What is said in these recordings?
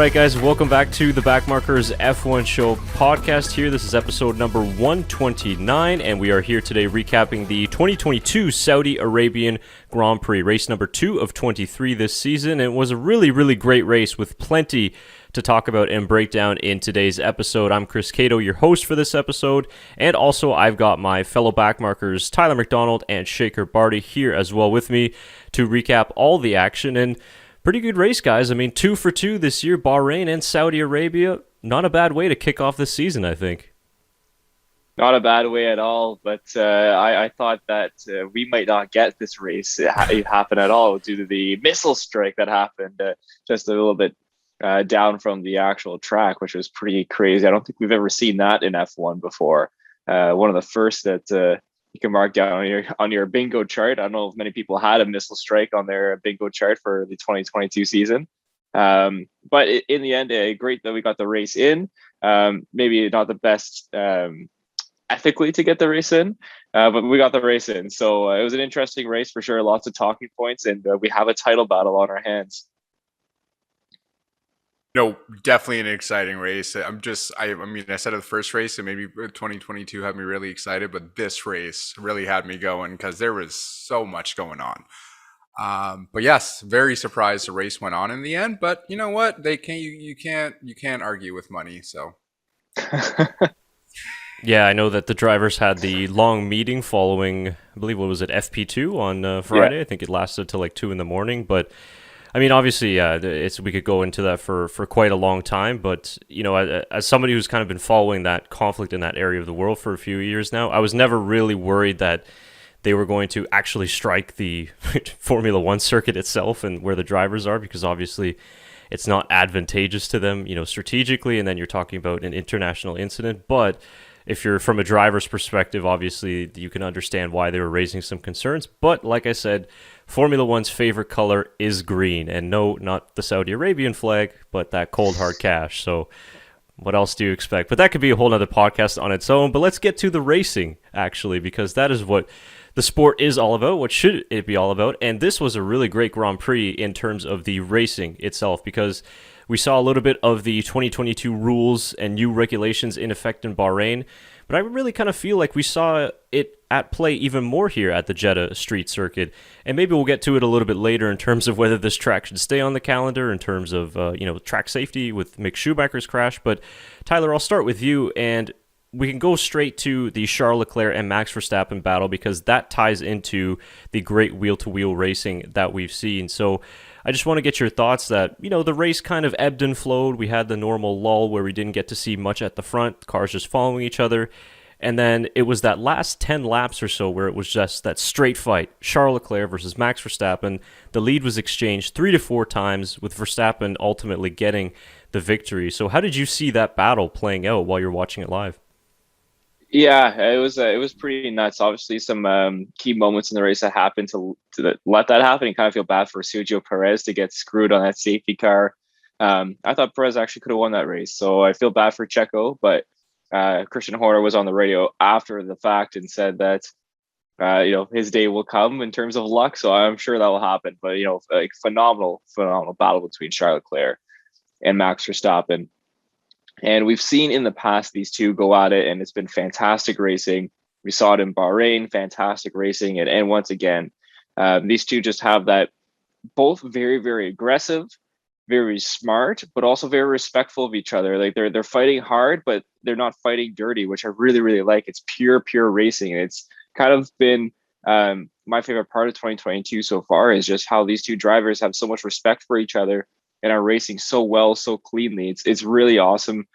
right, guys, welcome back to the Backmarkers F1 Show podcast here. This is episode number 129, and we are here today recapping the 2022 Saudi Arabian Grand Prix, race number 2 of 23 this season. It was a really, really great race with plenty to talk about and break down in today's episode. I'm Chris Cato, your host for this episode, and also I've got my fellow backmarkers Tyler McDonald and Shaker Barty here as well with me to recap all the action. And pretty good race, guys. I mean, 2 for 2 this year, Bahrain and Saudi Arabia. Not a bad way to kick off this season, I think. Not a bad way at all, but I thought that we might not get this race happen at all due to the missile strike that happened just a little bit down from the actual track, which was pretty crazy. I don't think we've ever seen that in F1 before. One of the first that you can mark down on your bingo chart. I don't know if many people had a missile strike on their bingo chart for the 2022 season. But in the end, great that we got the race in. Maybe not the best ethically to get the race in, but we got the race in. So it was an interesting race for sure. Lots of talking points, and we have a title battle on our hands. No, definitely an exciting race. I mean, I said it the first race, and maybe 2022 had me really excited, but this race really had me going because there was so much going on. But yes, very surprised the race went on in the end. But you know what? You can't argue with money. So. Yeah, I know that the drivers had the long meeting following, I believe, what was it, FP2 on Friday? Yeah. I think it lasted till like 2 a.m. But I mean, obviously, we could go into that for quite a long time, but, you know, as somebody who's kind of been following that conflict in that area of the world for a few years now, I was never really worried that they were going to actually strike the Formula One circuit itself and where the drivers are, because obviously it's not advantageous to them, you know, strategically, and then you're talking about an international incident. But if you're from a driver's perspective, obviously you can understand why they were raising some concerns. But like I said, Formula One's favorite color is green, and no, not the Saudi Arabian flag, but that cold hard cash. So what else do you expect? But that could be a whole other podcast on its own. But let's get to the racing, actually, because that is what the sport is all about. What should it be all about? And this was a really great Grand Prix in terms of the racing itself, because we saw a little bit of the 2022 rules and new regulations in effect in Bahrain, but I really kind of feel like we saw it at play even more here at the Jeddah street circuit, and maybe we'll get to it a little bit later in terms of whether this track should stay on the calendar in terms of track safety with Mick Schumacher's crash. But Tyler, I'll start with you, and we can go straight to the Charles Leclerc and Max Verstappen battle, because that ties into the great wheel-to-wheel racing that we've seen. So I just want to get your thoughts that, you know, the race kind of ebbed and flowed. We had the normal lull where we didn't get to see much at the front, cars just following each other. And then it was that last 10 laps or so where it was just that straight fight, Charles Leclerc versus Max Verstappen. The lead was exchanged 3 to 4 times, with Verstappen ultimately getting the victory. So how did you see that battle playing out while you're watching it live? Yeah, it was pretty nuts. Obviously, some key moments in the race that happened to let that happen. You kind of feel bad for Sergio Perez to get screwed on that safety car. I thought Perez actually could have won that race, so I feel bad for Checo. But Christian Horner was on the radio after the fact and said that his day will come in terms of luck. So I'm sure that will happen. But like phenomenal battle between Charles Leclerc and Max Verstappen. And we've seen in the past these two go at it, and it's been fantastic racing. We saw it in Bahrain, fantastic racing. And once again, these two just have that, both very, very aggressive, very smart, but also very respectful of each other. Like they're fighting hard, but they're not fighting dirty, which I really, really like. It's pure racing. And it's kind of been my favorite part of 2022 so far, is just how these two drivers have so much respect for each other and are racing so well, so cleanly. It's really awesome,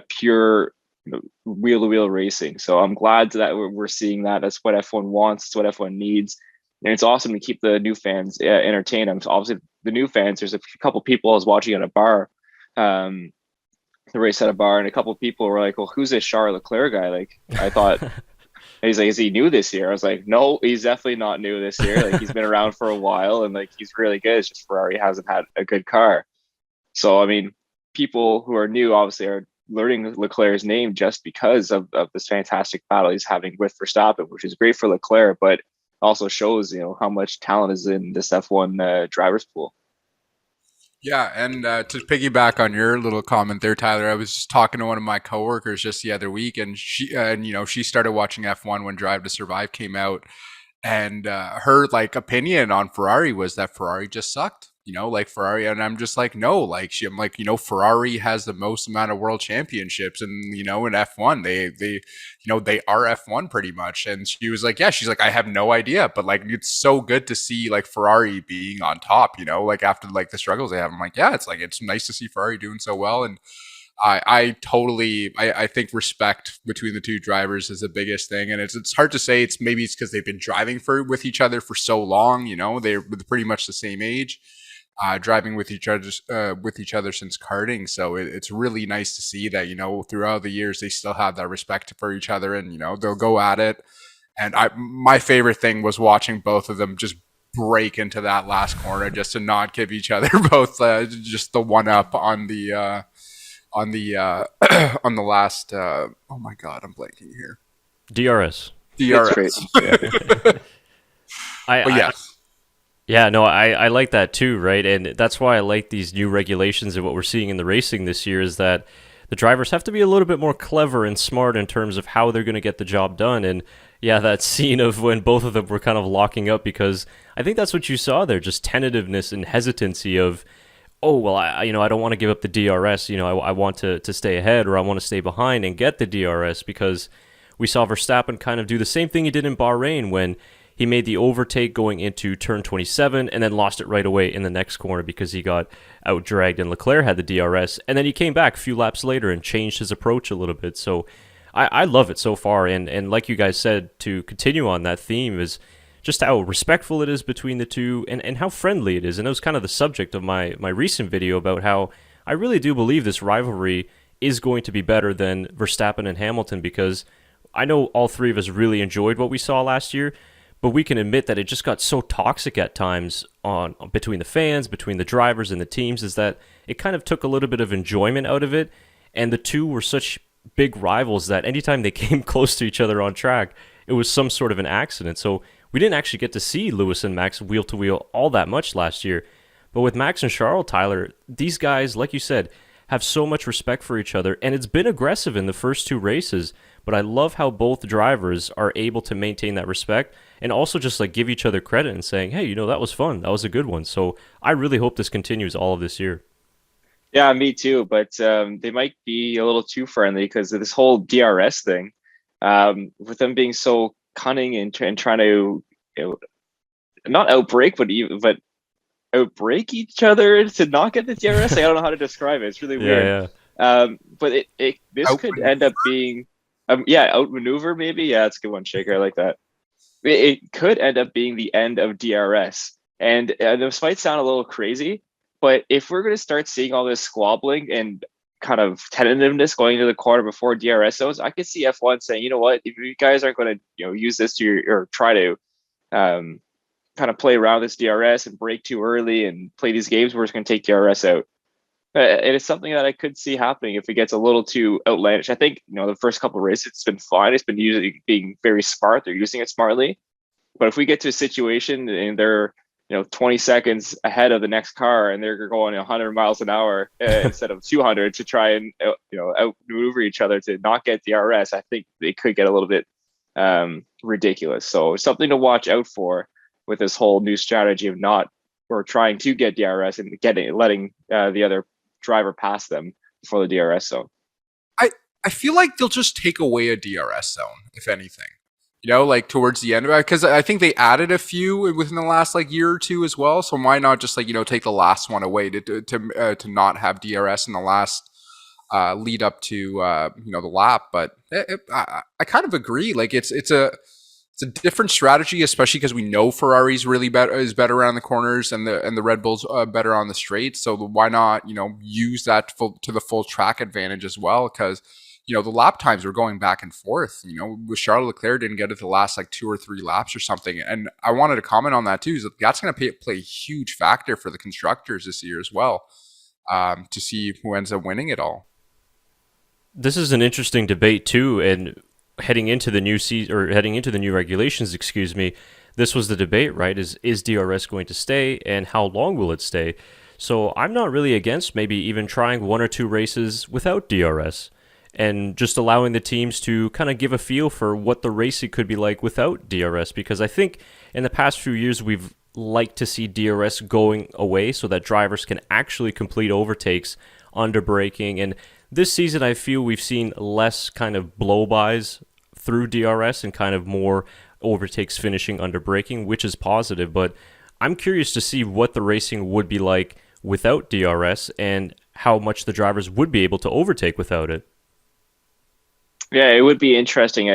pure wheel-to-wheel racing. So I'm glad that we're seeing that. That's what F1 wants. It's what F1 needs. And it's awesome to keep the new fans entertained. Obviously, the new fans, there's a couple people I was watching at a bar, the race at a bar, and a couple people were like, well, who's this Charles Leclerc guy? Like, I thought, he's like, is he new this year? I was like, no, he's definitely not new this year. Like, he's been around for a while, and like, he's really good. It's just Ferrari hasn't had a good car. So, I mean, people who are new obviously are learning Leclerc's name just because of this fantastic battle he's having with Verstappen, which is great for Leclerc, but also shows, how much talent is in this F1 drivers pool. Yeah, and to piggyback on your little comment there, Tyler, I was talking to one of my coworkers just the other week, and she started watching F1 when Drive to Survive came out, and her like opinion on Ferrari was that Ferrari just sucked. Like Ferrari, and I'm just like, no, like I'm like, Ferrari has the most amount of world championships, and in F1, they are F1 pretty much. And she was like, yeah, she's like, I have no idea, but like, it's so good to see like Ferrari being on top, like after like the struggles they have. I'm like, yeah, it's nice to see Ferrari doing so well. And I totally, I think respect between the two drivers is the biggest thing, and it's hard to say. Maybe it's because they've been driving with each other for so long. They're pretty much the same age, driving with each other since karting. So it's really nice to see that throughout the years they still have that respect for each other, and they'll go at it. And my favorite thing was watching both of them just break into that last corner just to not give each other both just the one up on the on the on the last oh my god, I'm blanking here. DRS. Yeah. I like that too, right? And that's why I like these new regulations, and what we're seeing in the racing this year is that the drivers have to be a little bit more clever and smart in terms of how they're going to get the job done. And yeah, that scene of when both of them were kind of locking up, because I think that's what you saw there, just tentativeness and hesitancy of, oh, well, I don't want to give up the DRS. I want to stay ahead, or I want to stay behind and get the DRS, because we saw Verstappen kind of do the same thing he did in Bahrain when he made the overtake going into turn 27 and then lost it right away in the next corner because he got out-dragged and Leclerc had the DRS. And then he came back a few laps later and changed his approach a little bit. So I love it so far. And like you guys said, to continue on that theme is just how respectful it is between the two, and how friendly it is. And that was kind of the subject of my recent video about how I really do believe this rivalry is going to be better than Verstappen and Hamilton, because I know all three of us really enjoyed what we saw last year, but we can admit that it just got so toxic at times between the fans, between the drivers and the teams, is that it kind of took a little bit of enjoyment out of it. And the two were such big rivals that anytime they came close to each other on track, it was some sort of an accident. So we didn't actually get to see Lewis and Max wheel to wheel all that much last year. But with Max and Charles, Tyler, these guys, like you said, have so much respect for each other, and it's been aggressive in the first two races. But I love how both drivers are able to maintain that respect and also just like give each other credit and saying, hey, that was fun. That was a good one. So I really hope this continues all of this year. Yeah, me too. But they might be a little too friendly because of this whole DRS thing. With them being so cunning and trying to not outbreak, but outbreak each other to not get the DRS. I don't know how to describe it. It's really weird. Yeah. But this could end up being outmaneuver maybe. Yeah, that's a good one, Shaker. I like that. It could end up being the end of DRS, and this might sound a little crazy, but if we're going to start seeing all this squabbling and kind of tentativeness going into the corner before DRS zones, I could see F1 saying, you know what, if you guys aren't going to use this or try to kind of play around this DRS and break too early and play these games, we're just going to take DRS out. It is something that I could see happening if it gets a little too outlandish. I think the first couple of races it's been fine. It's been being very smart. They're using it smartly. But if we get to a situation and they're 20 seconds ahead of the next car and they're going 100 miles an hour instead of 200 to try and outmaneuver each other to not get DRS, I think they could get a little bit ridiculous. So it's something to watch out for with this whole new strategy of not or trying to get DRS and letting the other driver pass them before the DRS zone. I feel like they'll just take away a DRS zone, if anything. Like towards the end of it, because I think they added a few within the last year or two as well. So why not just take the last one away to not have DRS in the last lead up to the lap? But I kind of agree. Like it's a different strategy, especially because we know Ferrari's really is better around the corners and the Red Bull's better on the straight. So why not use that to the full track advantage as well? Because the lap times were going back and forth. With Charles Leclerc didn't get it the last 2 or 3 laps or something. And I wanted to comment on that too. Is that's going to play a huge factor for the constructors this year as well, to see who ends up winning it all. This is an interesting debate too, and heading into the new regulations, this was the debate, right? Is DRS going to stay, and how long will it stay? So I'm not really against maybe even trying 1 or 2 races without DRS and just allowing the teams to kind of give a feel for what the racing could be like without DRS, because I think in the past few years we've liked to see DRS going away so that drivers can actually complete overtakes under braking. And this season I feel we've seen less kind of blow-bys through DRS and kind of more overtakes finishing under braking, which is positive. But I'm curious to see what the racing would be like without DRS and how much the drivers would be able to overtake without it. Yeah, it would be interesting.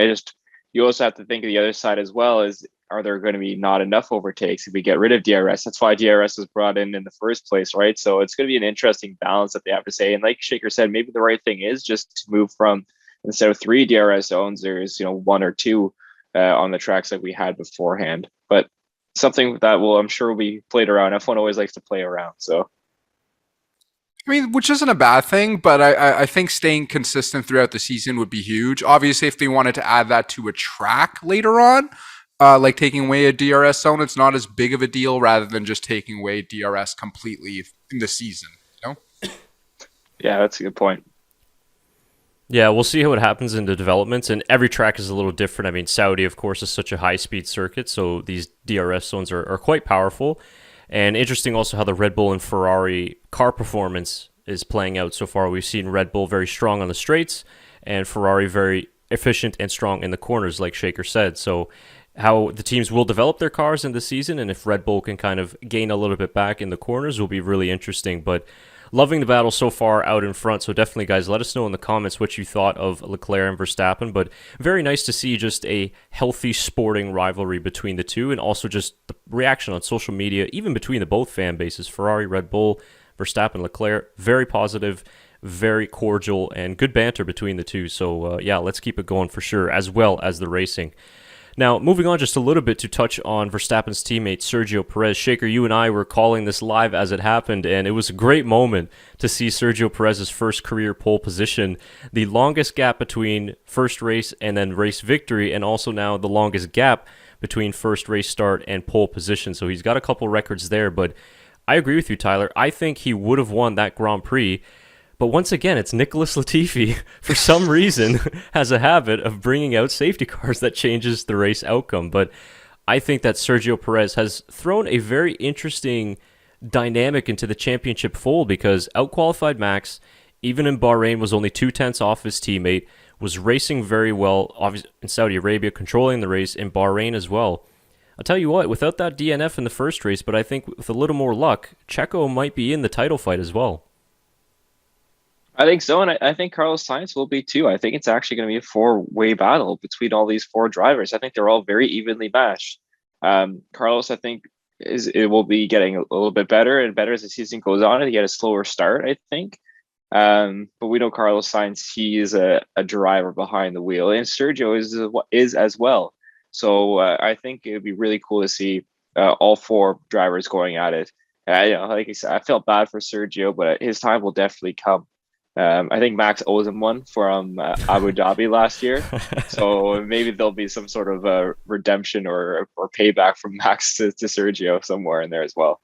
You also have to think of the other side as well. Are there going to be not enough overtakes if we get rid of DRS? That's why DRS was brought in the first place, right? So it's going to be an interesting balance that they have to say. And like Shaker said, maybe the right thing is just to move from, instead of 3 DRS zones, there's 1 or 2 on the tracks that we had beforehand. But something that I'm sure will be played around. F1 always likes to play around, so. I mean, which isn't a bad thing, but I think staying consistent throughout the season would be huge. Obviously, if they wanted to add that to a track later on, like taking away a DRS zone, it's not as big of a deal rather than just taking away DRS completely in the season, Yeah, that's a good point. Yeah, we'll see how it happens in the developments, and every track is a little different. I mean, Saudi, of course, is such a high-speed circuit, so these DRS zones are quite powerful. And interesting also how the Red Bull and Ferrari car performance is playing out so far. We've seen Red Bull very strong on the straights and Ferrari very efficient and strong in the corners, like Shaker said. So how the teams will develop their cars in the season, and if Red Bull can kind of gain a little bit back in the corners, will be really interesting. But loving the battle so far out in front. So definitely, guys, let us know in the comments what you thought of Leclerc and Verstappen. But very nice to see just a healthy sporting rivalry between the two, and also just the reaction on social media, even between the both fan bases, Ferrari, Red Bull, Verstappen, Leclerc. Very positive, very cordial, and good banter between the two. So yeah, let's keep it going for sure, as well as the racing. Now, moving on just a little bit to touch on Verstappen's teammate, Sergio Perez. Shaker, you and I were calling this live as it happened, and it was a great moment to see Sergio Perez's first career pole position, the longest gap between first race and then race victory, and also now the longest gap between first race start and pole position. So he's got a couple records there, but I agree with you, Tyler. I think he would have won that Grand Prix. But once again, it's Nicholas Latifi, for some reason, has a habit of bringing out safety cars that changes the race outcome. But I think that Sergio Perez has thrown a very interesting dynamic into the championship fold, because outqualified Max, even in Bahrain, was only 0.2 off his teammate, was racing very well, obviously in Saudi Arabia, controlling the race, in Bahrain as well. I'll tell you what, without that DNF in the first race, but I think with a little more luck, Checo might be in the title fight as well. I think so, and I think Carlos Sainz will be too. I think it's actually going to be a 4-way battle between all these 4 drivers. I think they're all very evenly matched. Carlos, I think, it will be getting a little bit better and better as the season goes on. He had a slower start, I think. But we know Carlos Sainz, he is a driver behind the wheel, and Sergio is as well. So I think it would be really cool to see all 4 drivers going at it. Like I said, I felt bad for Sergio, but his time will definitely come. I think Max owes him one from Abu Dhabi last year. So maybe there'll be some sort of redemption or payback from Max to Sergio somewhere in there as well.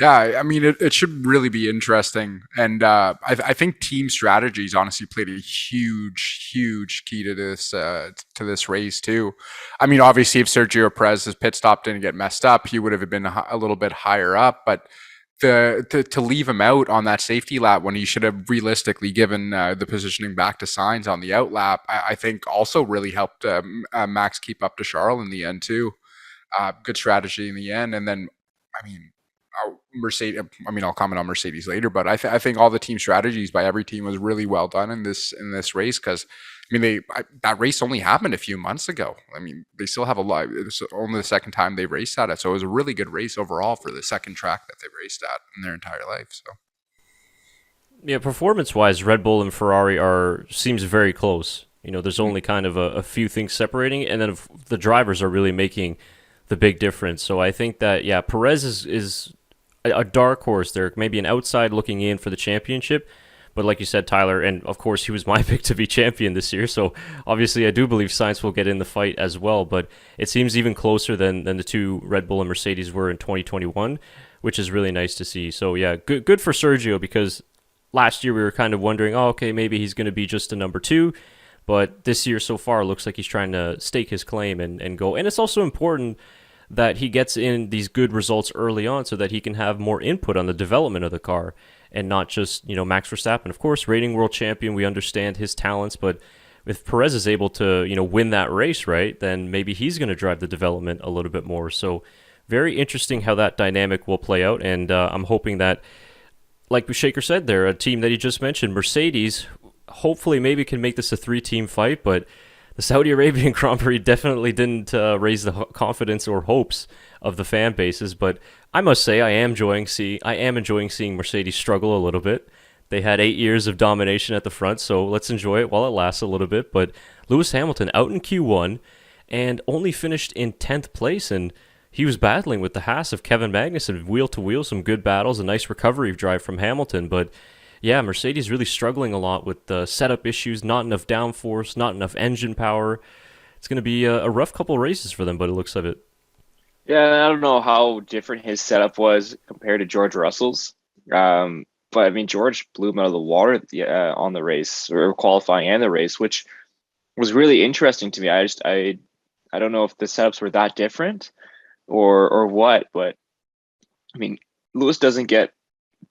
Yeah, I mean, it should really be interesting. And I think team strategies honestly played a huge key to this race too. I mean, obviously, if Sergio Perez's pit stop didn't get messed up, he would have been a little bit higher up. But to leave him out on that safety lap when he should have realistically given the positioning back to Sainz on the out lap, I think also really helped Max keep up to Charles in the end too. Good strategy in the end. And then, I mean, Mercedes. I mean, I'll comment on Mercedes later, but I think all the team strategies by every team was really well done in this race, because I mean that race only happened a few months ago. I mean, they still have a lot. It's only the second time they've raced at it, so it was a really good race overall for the second track that they've raced at in their entire life. So yeah, performance-wise, Red Bull and Ferrari seems very close. There's only kind of a few things separating, and then the drivers are really making the big difference. So I think that Perez is a dark horse there, maybe an outside looking in for the championship, But like you said, Tyler, and of course he was my pick to be champion this year, so obviously I do believe Sainz will get in the fight as well, but it seems even closer than the two Red Bull and Mercedes were in 2021, which is really nice to see. So yeah, good for Sergio, because last year we were kind of wondering, oh, okay, maybe he's going to be just a number 2, but this year so far looks like he's trying to stake his claim and go. And it's also important that he gets in these good results early on so that he can have more input on the development of the car, and not just, Max Verstappen. Of course, reigning world champion, we understand his talents, but if Perez is able to, win that race, right, then maybe he's going to drive the development a little bit more. So very interesting how that dynamic will play out, and I'm hoping that, like Shaker said there, a team that he just mentioned, Mercedes, hopefully maybe can make this a 3-team fight, but the Saudi Arabian Grand Prix definitely didn't raise the confidence or hopes of the fan bases. But I must say, I am enjoying seeing Mercedes struggle a little bit. They had 8 years of domination at the front, so let's enjoy it while it lasts a little bit. But Lewis Hamilton out in Q1 and only finished in 10th place, and he was battling with the Haas of Kevin Magnussen, wheel to wheel, some good battles, a nice recovery drive from Hamilton. But yeah, Mercedes really struggling a lot with the setup issues, not enough downforce, not enough engine power. It's going to be a rough couple races for them, but it looks like it. Yeah, I don't know how different his setup was compared to George Russell's. But I mean, George blew him out of the water on the race, or qualifying and the race, which was really interesting to me. I don't know if the setups were that different or what, but I mean, Lewis doesn't get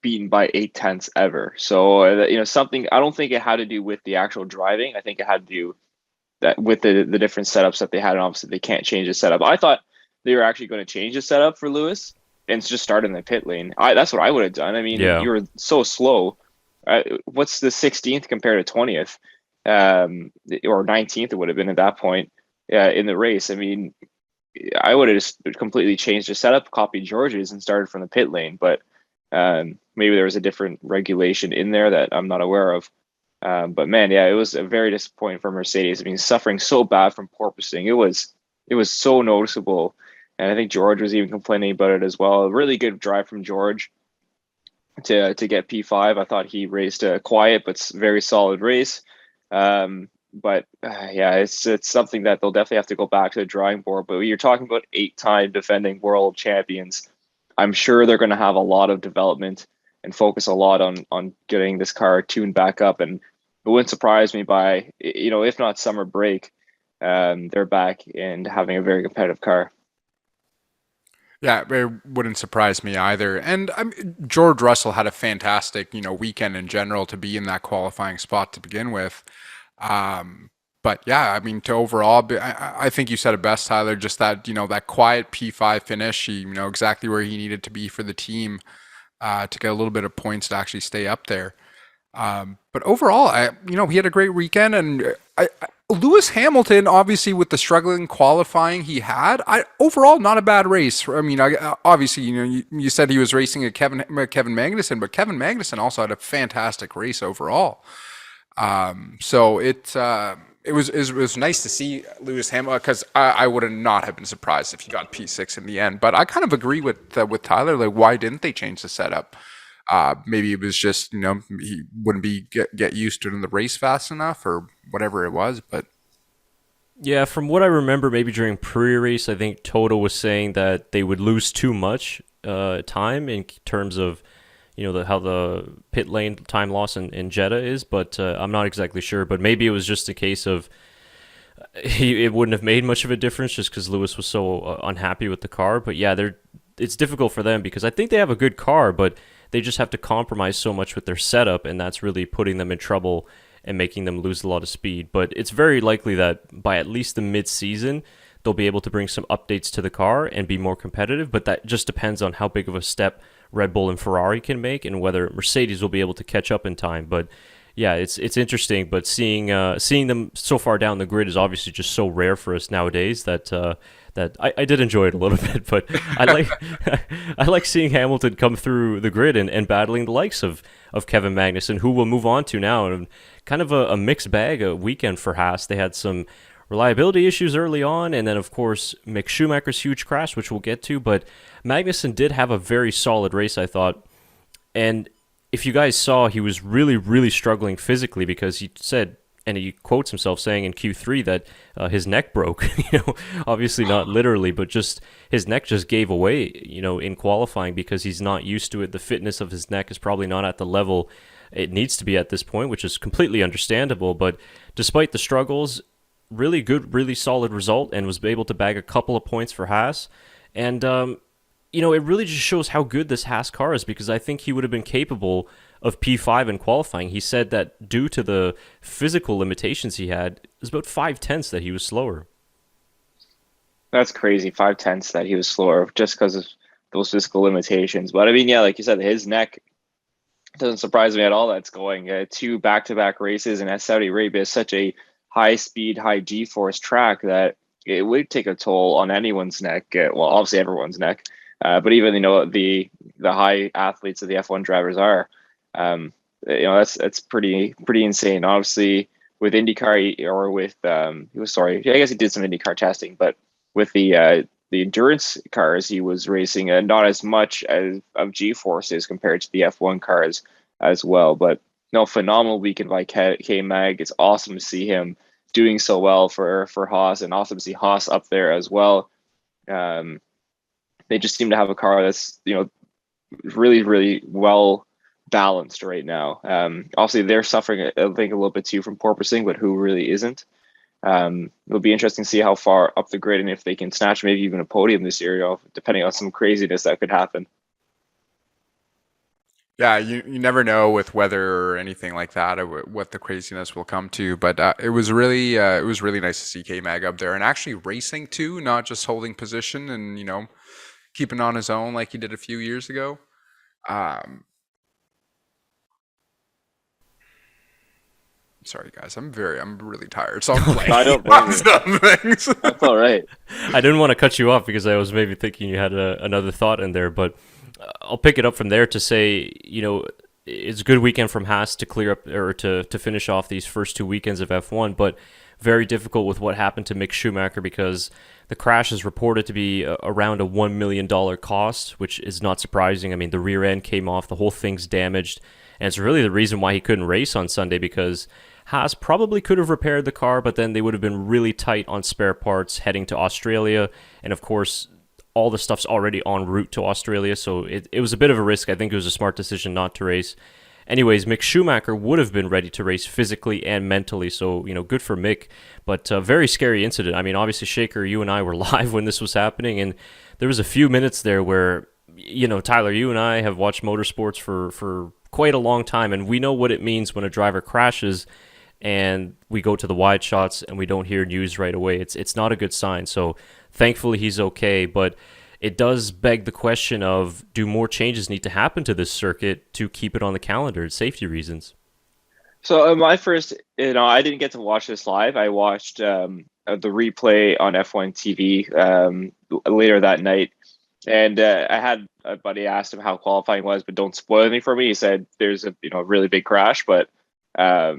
beaten by 8/10 ever. So, something, I don't think it had to do with the actual driving. I think it had to do that with the different setups that they had, and obviously they can't change the setup. I thought they were actually going to change the setup for Lewis and just start in the pit lane. That's what I would have done. I mean, You were so slow. What's the 16th compared to 20th? Or 19th it would have been at that point in the race. I mean, I would have just completely changed the setup, copied George's, and started from the pit lane. But maybe there was a different regulation in there that I'm not aware of. But man, yeah, it was a very disappointing for Mercedes. I mean, suffering so bad from porpoising. It was so noticeable. And I think George was even complaining about it as well. A really good drive from George to get P5. I thought he raced a quiet but very solid race. But yeah, it's something that they'll definitely have to go back to the drawing board. But you're talking about 8-time defending world champions. I'm sure they're going to have a lot of development and focus a lot on getting this car tuned back up. And it wouldn't surprise me by, if not summer break, they're back and having a very competitive car. Yeah, it wouldn't surprise me either. And George Russell had a fantastic, weekend in general to be in that qualifying spot to begin with. But yeah, I mean, to overall, I think you said it best, Tyler, just that, that quiet P5 finish, exactly where he needed to be for the team to get a little bit of points to actually stay up there. But overall, he had a great weekend, and Lewis Hamilton, obviously with the struggling qualifying he had, overall not a bad race. I mean, obviously, you said he was racing at Kevin Magnussen, but Kevin Magnussen also had a fantastic race overall. So it was nice to see Lewis Hamilton, because I would not have been surprised if he got P6 in the end. But I kind of agree with Tyler. Like, why didn't they change the setup? Maybe it was just, he wouldn't get used to it in the race fast enough, or whatever it was. But yeah, from what I remember, maybe during pre-race, I think Toto was saying that they would lose too much time in terms of, how the pit lane time loss in Jeddah is. But I'm not exactly sure. But maybe it was just a case of it wouldn't have made much of a difference just because Lewis was so unhappy with the car. But yeah, it's difficult for them because I think they have a good car, but they just have to compromise so much with their setup, and that's really putting them in trouble and making them lose a lot of speed. But it's very likely that by at least the mid-season, they'll be able to bring some updates to the car and be more competitive, but that just depends on how big of a step Red Bull and Ferrari can make and whether Mercedes will be able to catch up in time. But yeah, it's interesting, but seeing them so far down the grid is obviously just so rare for us nowadays that I did enjoy it a little bit. But I like seeing Hamilton come through the grid and battling the likes of Kevin Magnussen, who we'll move on to now. And kind of a mixed bag a weekend for Haas. They had some reliability issues early on, and then of course Mick Schumacher's huge crash, which we'll get to. But Magnussen did have a very solid race, I thought, and if you guys saw, he was really, really struggling physically because he said, and he quotes himself saying in Q3 that his neck broke. Obviously not literally, but just his neck just gave away, in qualifying because he's not used to it. The fitness of his neck is probably not at the level it needs to be at this point, which is completely understandable. But despite the struggles, really good, really solid result, and was able to bag a couple of points for Haas. And it really just shows how good this Haas car is, because I think he would have been capable of P5 in qualifying. He said that due to the physical limitations he had, it was about 5/10 that he was slower. That's crazy, 5/10 that he was slower just because of those physical limitations. But I mean, yeah, like you said, his neck doesn't surprise me at all. That's going 2 back-to-back races, and Saudi Arabia is such a high-speed, high G-force track that it would take a toll on anyone's neck. Well, obviously everyone's neck, but even the high athletes that the F1 drivers are. That's pretty insane. Obviously, with IndyCar or with I guess he did some IndyCar testing, but with the endurance cars, he was racing not as much as of G-forces compared to the F1 cars as well. But phenomenal weekend by K-Mag. It's awesome to see him doing so well for Haas, and awesome to see Haas up there as well. They just seem to have a car that's really, really well balanced right now. Obviously, they're suffering, I think, a little bit too from porpoising, but who really isn't? It'll be interesting to see how far up the grid and if they can snatch maybe even a podium this year, depending on some craziness that could happen. Yeah, you never know with weather or anything like that what the craziness will come to. But it was really nice to see K-Mag up there and actually racing too, not just holding position and keeping on his own like he did a few years ago. Sorry guys, I'm really tired, so I'm playing. I don't blame you. Things. That's all right. I didn't want to cut you off because I was maybe thinking you had another thought in there, but I'll pick it up from there to say, it's a good weekend from Haas to clear up or to finish off these first 2 weekends of F1, but very difficult with what happened to Mick Schumacher because the crash is reported to be around a $1 million cost, which is not surprising. I mean, the rear end came off, the whole thing's damaged, and it's really the reason why he couldn't race on Sunday, because Haas probably could have repaired the car, but then they would have been really tight on spare parts heading to Australia, and of course, all the stuff's already en route to Australia, so it was a bit of a risk. I think it was a smart decision not to race. Anyways, Mick Schumacher would have been ready to race physically and mentally, so, good for Mick. But a very scary incident. I mean, obviously, Shaker, you and I were live when this was happening, and there was a few minutes there where, Tyler, you and I have watched motorsports for quite a long time, and we know what it means when a driver crashes and we go to the wide shots and we don't hear news right away. It's not a good sign. So thankfully he's okay, but it does beg the question of, do more changes need to happen to this circuit to keep it on the calendar, safety reasons? So my first, I didn't get to watch this live. I watched the replay on F1 TV later that night. And I had a buddy asked him how qualifying was, but don't spoil anything for me. He said there's a really big crash, but I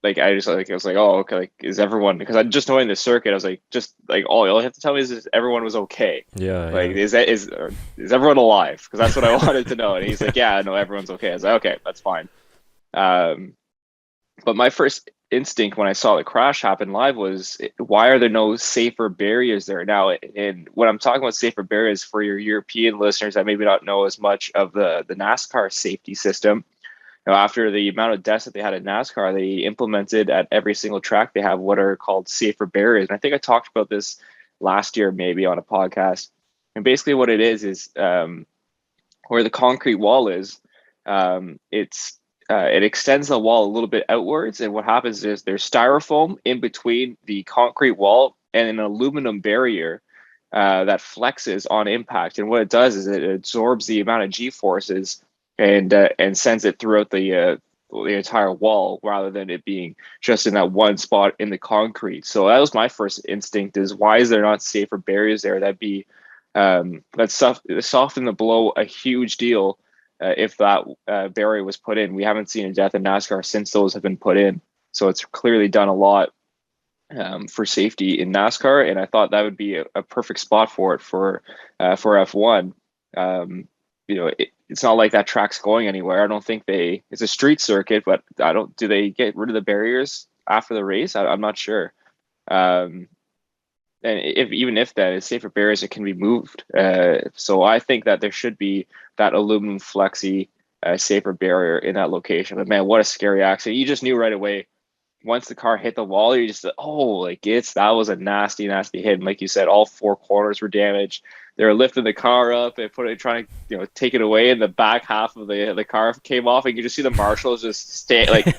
was like, oh, okay, like, is everyone, because I just knowing the circuit, I was like, just like, all you have to tell me is everyone was okay. Yeah. Like, is everyone alive? Because that's what I wanted to know. And he's like, yeah, no, everyone's okay. I was like, okay, that's fine. But my first instinct when I saw the crash happen live was, why are there no safer barriers there now? And when I'm talking about safer barriers, for your European listeners that maybe not know as much of the NASCAR safety system, after the amount of deaths that they had in NASCAR, they implemented at every single track, they have what are called safer barriers. And I think I talked about this last year, maybe on a podcast. And basically what it is where the concrete wall is, it extends the wall a little bit outwards. And what happens is there's styrofoam in between the concrete wall and an aluminum barrier that flexes on impact. And what it does is it absorbs the amount of G-forces and sends it throughout the entire wall, rather than it being just in that one spot in the concrete. So that was my first instinct: is why is there not safer barriers there? That'd be that soften the blow a huge deal if that barrier was put in. We haven't seen a death in NASCAR since those have been put in, so it's clearly done a lot for safety in NASCAR, and I thought that would be a perfect spot for it for F1. it's not like that track's going anywhere. I don't think it's a street circuit, but do they get rid of the barriers after the race? I'm not sure. And even if that is safer barriers, it can be moved. So I think that there should be that aluminum flexi safer barrier in that location. But man, what a scary accident. You just knew right away once the car hit the wall, you just, that was a nasty, nasty hit. And like you said, all four corners were damaged. They were lifting the car up and trying to, take it away, and the back half of the car came off, and you just see the marshals just stay like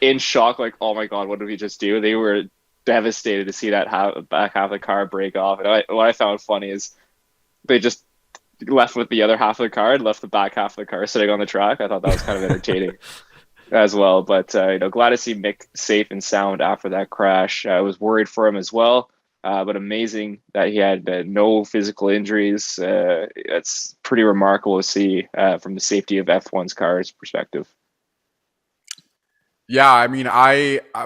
in shock, like, oh my God, what did we just do? They were devastated to see that back half of the car break off. And what I found funny is they just left with the other half of the car and left the back half of the car sitting on the track. I thought that was kind of entertaining as well. But glad to see Mick safe and sound after that crash. I was worried for him as well, but amazing that he had no physical injuries. It's pretty remarkable to see from the safety of F1's cars perspective. Yeah, I mean,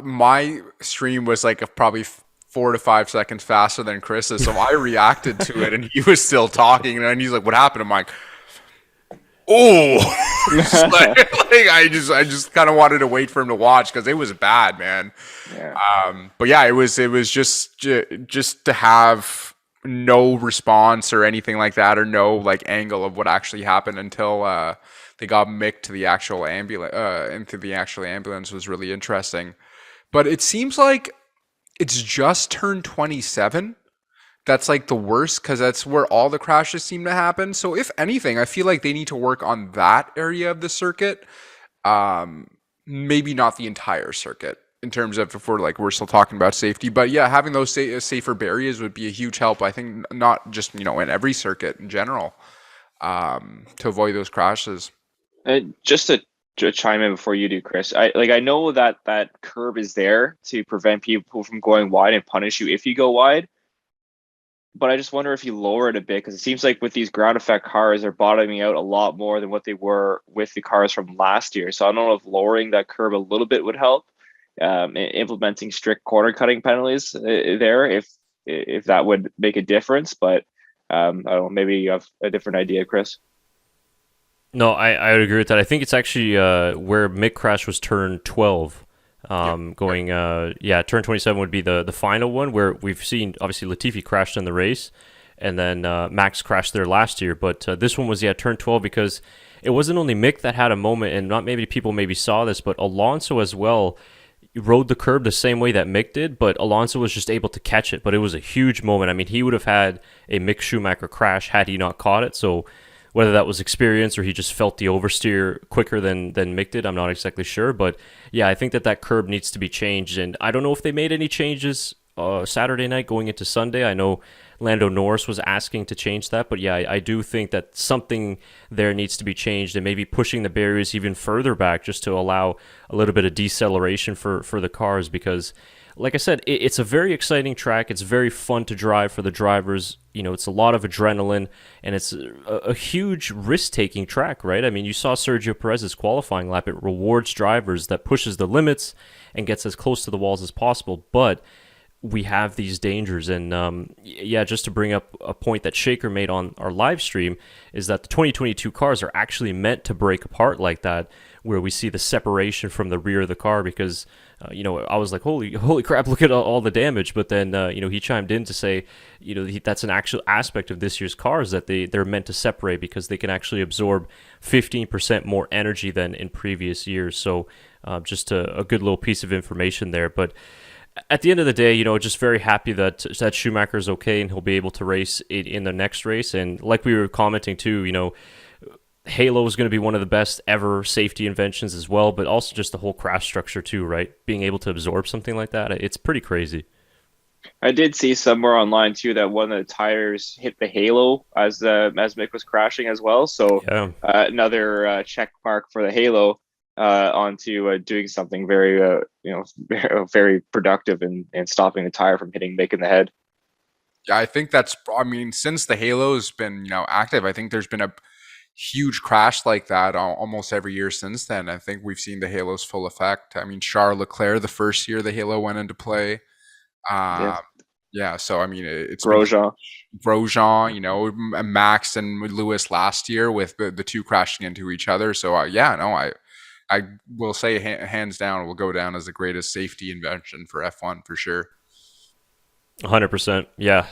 my stream was like probably 4 to 5 seconds faster than Chris's, so I reacted to it, and he was still talking, and he's like, "What happened?" I'm like, "Oh." I just kind of wanted to wait for him to watch because it was bad, man. Yeah. But yeah, it was just to have no response or anything like that, or no like angle of what actually happened until they got Mick to the actual ambulance was really interesting. But it seems like it's just turned 27. That's like the worst, because that's where all the crashes seem to happen. So if anything, I feel like they need to work on that area of the circuit. Maybe not the entire circuit in terms of if we're still talking about safety. But yeah, having those safer barriers would be a huge help. I think not just, in every circuit in general, to avoid those crashes. Just to chime in before you do, Chris, I know that curb is there to prevent people from going wide and punish you if you go wide. But I just wonder if you lower it a bit, because it seems like with these ground effect cars, they're bottoming out a lot more than what they were with the cars from last year. So I don't know if lowering that curb a little bit would help. Implementing strict corner cutting penalties there, if that would make a difference. But I don't know, maybe you have a different idea, Chris. No, I would agree with that. I think it's actually where Mick crash was turn 12. Turn 27 would be the final one, where we've seen, obviously, Latifi crashed in the race, and then Max crashed there last year. But this one was, turn 12, because it wasn't only Mick that had a moment, and not maybe people maybe saw this, but Alonso as well rode the curb the same way that Mick did, but Alonso was just able to catch it. But it was a huge moment. I mean, he would have had a Mick Schumacher crash had he not caught it. So whether that was experience or he just felt the oversteer quicker than Mick did, I'm not exactly sure. But yeah, I think that curb needs to be changed. And I don't know if they made any changes Saturday night going into Sunday. I know Lando Norris was asking to change that. But yeah, I do think that something there needs to be changed, and maybe pushing the barriers even further back just to allow a little bit of deceleration for the cars. Because like I said, it's a very exciting track. It's very fun to drive for the drivers. It's a lot of adrenaline, and it's a huge risk-taking track, right? I mean, you saw Sergio Perez's qualifying lap. It rewards drivers that pushes the limits and gets as close to the walls as possible. But we have these dangers. And just to bring up a point that Shaker made on our live stream, is that the 2022 cars are actually meant to break apart like that, where we see the separation from the rear of the car. Because I was like, holy crap, look at all the damage. But then he chimed in to say that's an actual aspect of this year's cars, that they're meant to separate, because they can actually absorb 15% more energy than in previous years. So just a good little piece of information there. But at the end of the day, just very happy that Schumacher's okay and he'll be able to race in the next race. And like we were commenting too, Halo is going to be one of the best ever safety inventions as well, but also just the whole crash structure too, right? Being able to absorb something like that, it's pretty crazy. I did see somewhere online too that one of the tires hit the halo as Mick was crashing as well. So yeah. Another check mark for the halo onto doing something very very productive and stopping the tire from hitting Mick in the head. Yeah, I think since the halo's been active, I think there's been a huge crash like that almost every year since then. I think we've seen the halo's full effect. I mean, Charles Leclerc, the first year the halo went into play. Yeah, so I mean, it's been Grosjean. Grosjean, Max and Lewis last year with the two crashing into each other. So yeah, no, I will say hands down will go down as the greatest safety invention for F1 for sure. 100%. Yeah.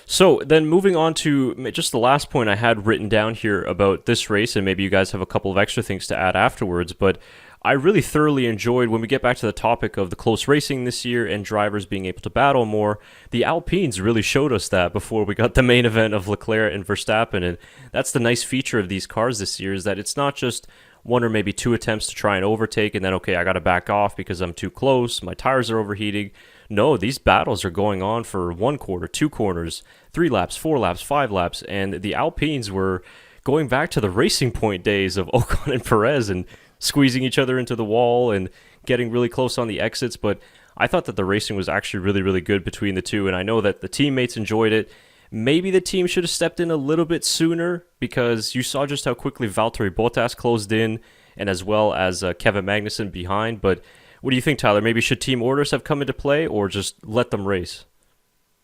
So then moving on to just the last point I had written down here about this race, and maybe you guys have a couple of extra things to add afterwards, but I really thoroughly enjoyed, when we get back to the topic of the close racing this year and drivers being able to battle more, the Alpines really showed us that before we got the main event of Leclerc and Verstappen, and that's the nice feature of these cars this year, is that it's not just one or maybe two attempts to try and overtake and then, okay, I got to back off because I'm too close, my tires are overheating. No, these battles are going on for 1 quarter, 2 corners, 3 laps, 4 laps, 5 laps, and the Alpines were going back to the Racing Point days of Ocon and Perez and squeezing each other into the wall and getting really close on the exits. But I thought that the racing was actually really, really good between the two, and I know that the teammates enjoyed it. Maybe the team should have stepped in a little bit sooner, because you saw just how quickly Valtteri Bottas closed in, and as well as Kevin Magnussen behind. But what do you think, Tyler? Maybe should team orders have come into play, or just let them race?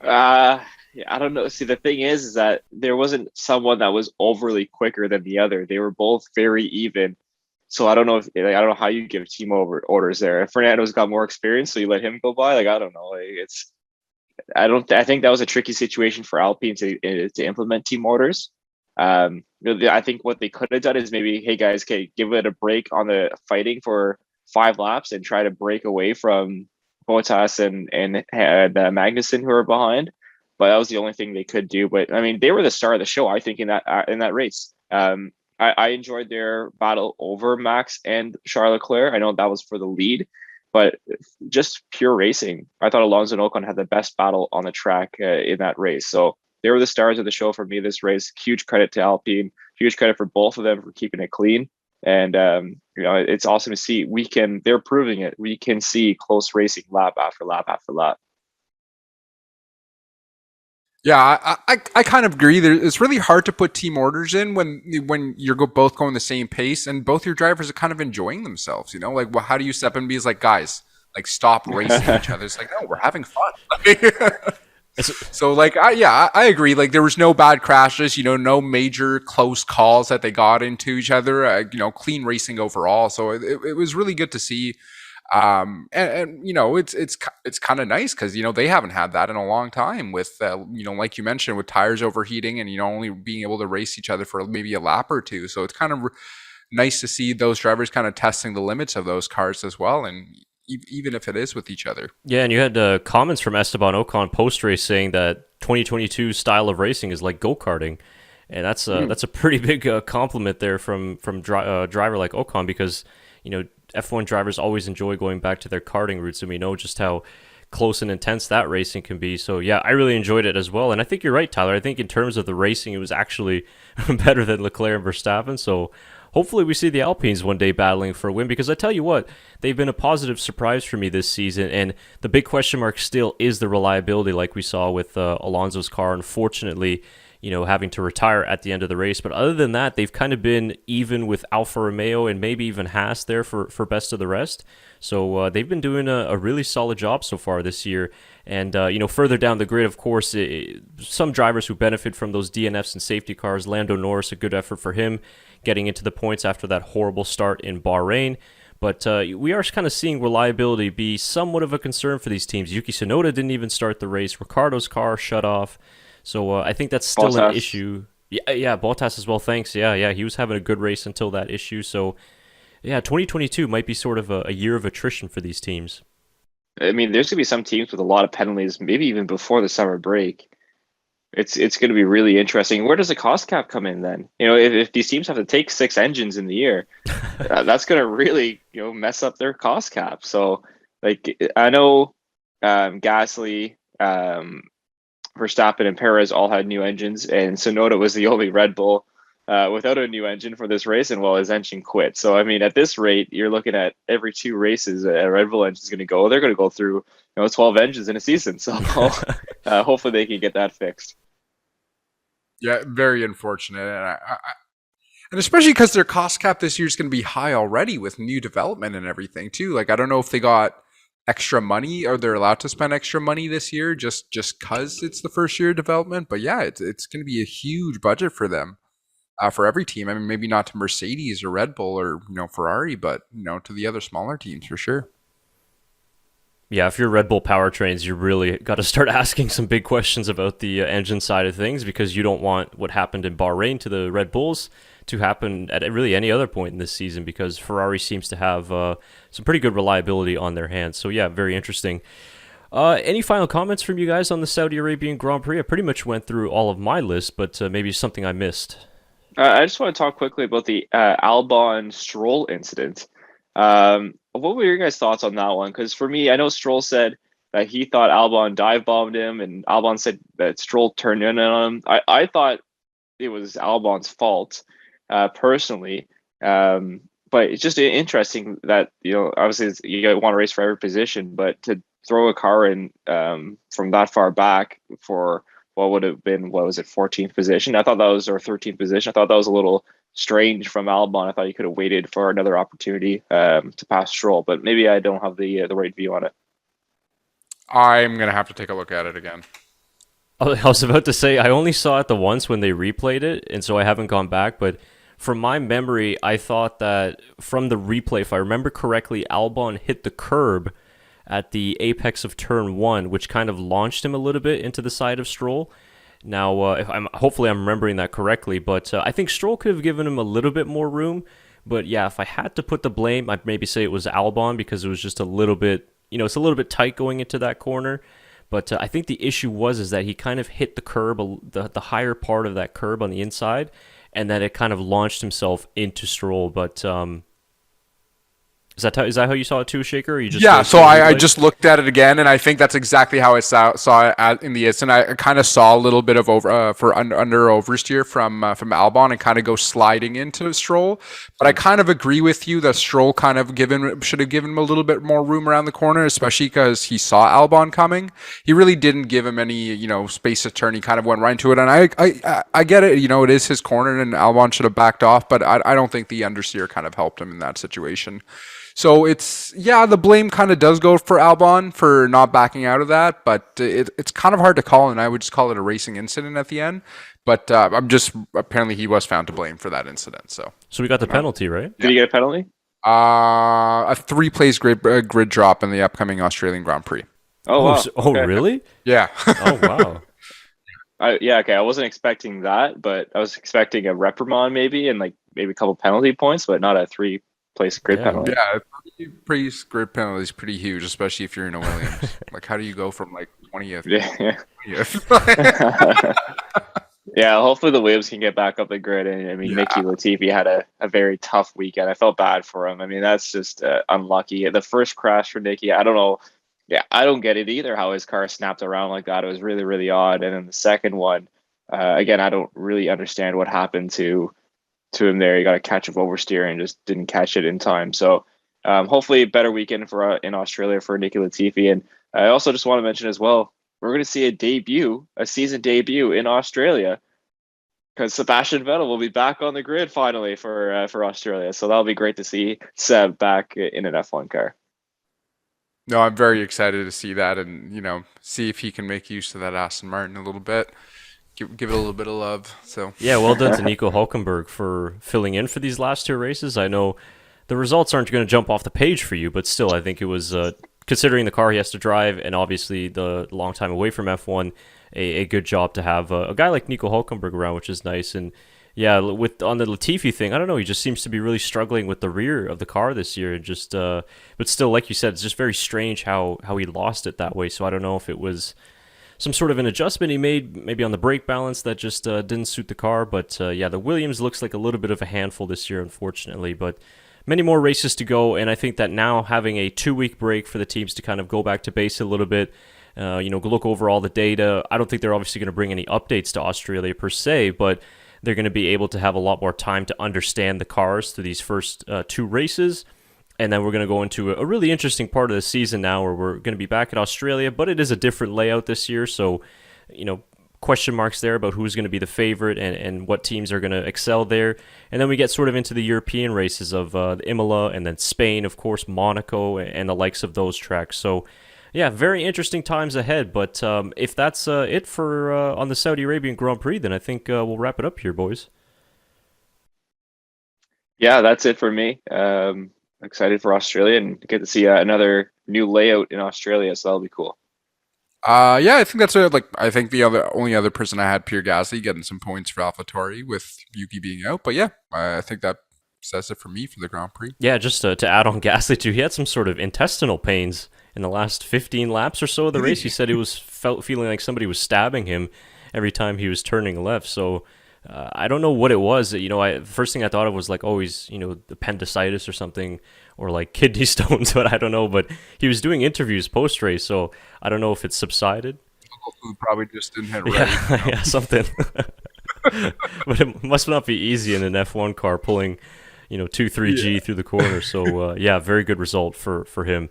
Yeah, I don't know. See, the thing is that there wasn't someone that was overly quicker than the other. They were both very even. So I don't know I don't know how you give team orders there. If Fernando's got more experience, so you let him go by. Like, I don't know. I think that was a tricky situation for Alpine to implement team orders. I think what they could have done is maybe, hey guys, okay, give it a break on the fighting for 5 laps and try to break away from Bottas and Magnussen, who are behind. But that was the only thing they could do. But I mean, they were the star of the show, I think, in that race. I enjoyed their battle over Max and Charles Leclerc. I know that was for the lead, but just pure racing, I thought Alonso and Ocon had the best battle on the track in that race. So they were the stars of the show for me this race. Huge credit to Alpine. Huge credit for both of them for keeping it clean. And it's awesome to see. They're proving it. We can see close racing lap after lap after lap. Yeah, I kind of agree. It's really hard to put team orders in when you're both going the same pace and both your drivers are kind of enjoying themselves. Like, well, how do you step in and be like, guys, like, stop racing each other? It's like, no, we're having fun. So like, I agree. Like, there was no bad crashes, no major close calls that they got into each other. Clean racing overall. So it was really good to see. And it's kind of nice because they haven't had that in a long time with like you mentioned, with tires overheating and only being able to race each other for maybe a lap or two. So it's kind of nice to see those drivers kind of testing the limits of those cars as well, and even if it is with each other. Yeah, and you had comments from Esteban Ocon post race saying that 2022 style of racing is like go-karting, and that's a pretty big compliment there from driver like Ocon, because F1 drivers always enjoy going back to their karting roots, and we know just how close and intense that racing can be. So yeah, I really enjoyed it as well. And I think you're right, Tyler. I think in terms of the racing, it was actually better than Leclerc and Verstappen. So hopefully we see the Alpines one day battling for a win, because I tell you what, they've been a positive surprise for me this season. And the big question mark still is the reliability, like we saw with Alonso's car, unfortunately, having to retire at the end of the race. But other than that, they've kind of been even with Alfa Romeo and maybe even Haas there for best of the rest. So they've been doing a really solid job so far this year. And, further down the grid, of course, some drivers who benefit from those DNFs and safety cars. Lando Norris, a good effort for him getting into the points after that horrible start in Bahrain. But we are kind of seeing reliability be somewhat of a concern for these teams. Yuki Tsunoda didn't even start the race. Ricciardo's car shut off. So I think that's still an issue. Yeah, Bottas as well, thanks. Yeah, he was having a good race until that issue. So, yeah, 2022 might be sort of a year of attrition for these teams. I mean, there's going to be some teams with a lot of penalties, maybe even before the summer break. It's going to be really interesting. Where does the cost cap come in then? If these teams have to take 6 engines in the year, that's going to really mess up their cost cap. So, like, I know Gasly, Verstappen and Perez all had new engines, and Tsunoda was the only Red Bull without a new engine for this race, and his engine quit. So, I mean, at this rate, you're looking at every 2 races a Red Bull engine is going to go. They're going to go through 12 engines in a season. So hopefully they can get that fixed. Yeah, very unfortunate. And especially because their cost cap this year is going to be high already with new development and everything too. Like, I don't know if they got extra money, or they're allowed to spend extra money this year just because it's the first year of development. But yeah, it's going to be a huge budget for them, for every team. I mean, maybe not to Mercedes or Red Bull or Ferrari, but to the other smaller teams for sure. Yeah, if you're Red Bull powertrains, you really got to start asking some big questions about the engine side of things, because you don't want what happened in Bahrain to the Red Bulls to happen at really any other point in this season, because Ferrari seems to have some pretty good reliability on their hands. So yeah, very interesting. Any final comments from you guys on the Saudi Arabian Grand Prix? I pretty much went through all of my list, but maybe something I missed. I just want to talk quickly about the Albon Stroll incident. What were your guys' thoughts on that one? Because for me, I know Stroll said that he thought Albon dive bombed him, and Albon said that Stroll turned in on him. I thought it was Albon's fault, personally. But it's just interesting that, obviously you want to race for every position, but to throw a car in from that far back for what would have been, 14th position? I thought that was, or 13th position. I thought that was a little strange from Albon. I thought he could have waited for another opportunity to pass Stroll, but maybe I don't have the right view on it. I'm going to have to take a look at it again. I was about to say, I only saw it the once when they replayed it, and so I haven't gone back, but from my memory, I thought that from the replay, if I remember correctly, Albon hit the curb at the apex of turn 1, which kind of launched him a little bit into the side of Stroll. Now, hopefully I'm remembering that correctly, but I think Stroll could have given him a little bit more room. But yeah, if I had to put the blame, I'd maybe say it was Albon, because it was just a little bit, it's a little bit tight going into that corner. But I think the issue is that he kind of hit the curb, the higher part of that curb on the inside, and then it kind of launched himself into Stroll. But is that how you saw it too, Shaker? Or you just so I just looked at it again, and I think that's exactly how I saw it in the instant. I kind of saw a little bit of under oversteer from Albon and kind of go sliding into Stroll. But I kind of agree with you that Stroll kind of should have given him a little bit more room around the corner, especially because he saw Albon coming. He really didn't give him any space to turn. He kind of went right into it, and I get it. It is his corner, and Albon should have backed off. But I don't think the understeer kind of helped him in that situation. So the blame kind of does go for Albon for not backing out of that, but it's kind of hard to call, and I would just call it a racing incident at the end. But apparently he was found to blame for that incident. So we got the penalty, right? Did he get a penalty? A 3-place grid drop in the upcoming Australian Grand Prix. Oh, wow. Oh, really? Yeah. Oh, wow. Okay. I wasn't expecting that, but I was expecting a reprimand maybe, and maybe a couple penalty points, but not a 3-place grid penalty. Yeah, 3-place grid penalty is pretty huge, especially if you're in a Williams. How do you go from 20th? Yeah. 20th? Yeah, hopefully the Williams can get back up the grid. And Nicky Latifi had a very tough weekend. I felt bad for him. That's just unlucky. The first crash for Nicky, I don't know. Yeah, I don't get it either, how his car snapped around like that. It was really, really odd. And then the second one, again, I don't really understand what happened to him there. He got a catch of oversteer and just didn't catch it in time. So hopefully a better weekend in Australia for Nicky Latifi. And I also just want to mention as well, we're going to see a season debut in Australia, because Sebastian Vettel will be back on the grid finally for Australia. So that'll be great to see Seb back in an F1 car. No, I'm very excited to see that, and see if he can make use of that Aston Martin a little bit. Give it a little bit of love. So yeah, well done to Nico Hülkenberg for filling in for these last 2 races. I know the results aren't going to jump off the page for you, but still, I think it was, considering the car he has to drive and obviously the long time away from F1, a good job to have a guy like Nico Hülkenberg around, which is nice. And yeah, on the Latifi thing, I don't know, he just seems to be really struggling with the rear of the car this year. But still, like you said, it's just very strange how he lost it that way. So I don't know if it was some sort of an adjustment he made, maybe on the brake balance that just didn't suit the car. But the Williams looks like a little bit of a handful this year, unfortunately. But many more races to go, and I think that now having a 2-week break for the teams to kind of go back to base a little bit, look over all the data. I don't think they're obviously going to bring any updates to Australia per se, but they're going to be able to have a lot more time to understand the cars through these first 2 races. And then we're going to go into a really interesting part of the season now, where we're going to be back at Australia, but it is a different layout this year. So, question marks there about who's going to be the favorite and what teams are going to excel there. And then we get sort of into the European races of Imola and then Spain, of course, Monaco, and the likes of those tracks. So, yeah, very interesting times ahead. But if that's it for on the Saudi Arabian Grand Prix, then I think we'll wrap it up here, boys. Yeah, that's it for me. Excited for Australia and get to see another new layout in Australia, so that'll be cool. Yeah, I think that's it. Like, I think the only other person I had, Pierre Gasly, getting some points for AlphaTauri with Yuki being out. But yeah, I think that says it for me for the Grand Prix. Yeah, just to add on Gasly too, he had some sort of intestinal pains in the last 15 laps or so of the race. He said he was feeling like somebody was stabbing him every time he was turning left. So I don't know what it was. The first thing I thought of was like, oh, he's, appendicitis or something, or like kidney stones, but I don't know. But he was doing interviews post-race, so I don't know if it's subsided. Local food probably just didn't hit right. Yeah, something. But it must not be easy in an F1 car pulling, 2-3G through the corner. So, very good result for him.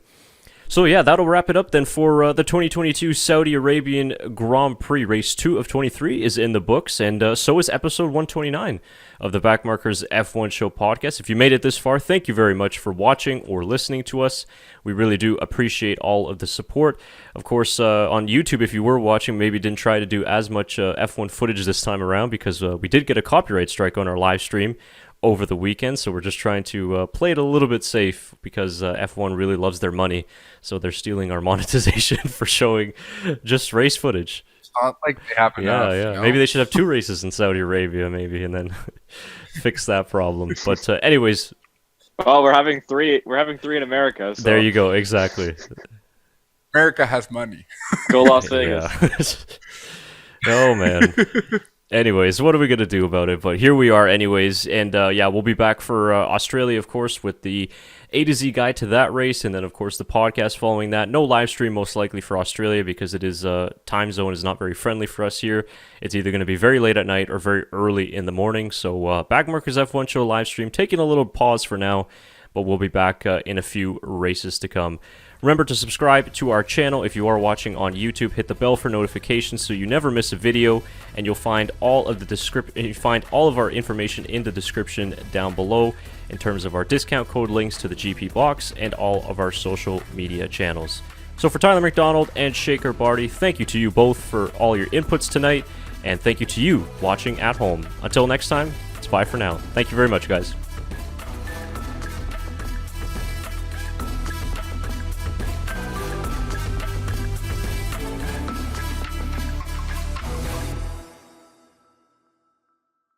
So yeah, that'll wrap it up then for the 2022 Saudi Arabian Grand Prix. Race 2 of 23 is in the books, and so is episode 129 of the Backmarkers F1 Show podcast. If you made it this far, thank you very much for watching or listening to us. We really do appreciate all of the support. Of course, on YouTube, if you were watching, maybe didn't try to do as much F1 footage this time around because we did get a copyright strike on our live stream over the weekend, so we're just trying to play it a little bit safe because F1 really loves their money, so they're stealing our monetization for showing just race footage. It's not like they happen enough. Yeah. Maybe they should have 2 races in Saudi Arabia, and then fix that problem. But anyways, well, we're having 3. We're having 3 in America. So. There you go. Exactly. America has money. Go Las Vegas. Oh man. Anyways, what are we going to do about it? But here we are anyways, and we'll be back for Australia, of course, with the A to Z guide to that race, and then, of course, the podcast following that. No live stream, most likely, for Australia, because it is time zone is not very friendly for us here. It's either going to be very late at night or very early in the morning, so Backmarkers F1 Show live stream, taking a little pause for now, but we'll be back in a few races to come. Remember to subscribe to our channel if you are watching on YouTube. Hit the bell for notifications so you never miss a video, and you'll find all of our information in the description down below in terms of our discount code links to the GP box and all of our social media channels. So for Tyler McDonald and Shaker Barty, thank you to you both for all your inputs tonight, and thank you to you watching at home. Until next time, it's bye for now. Thank you very much, guys.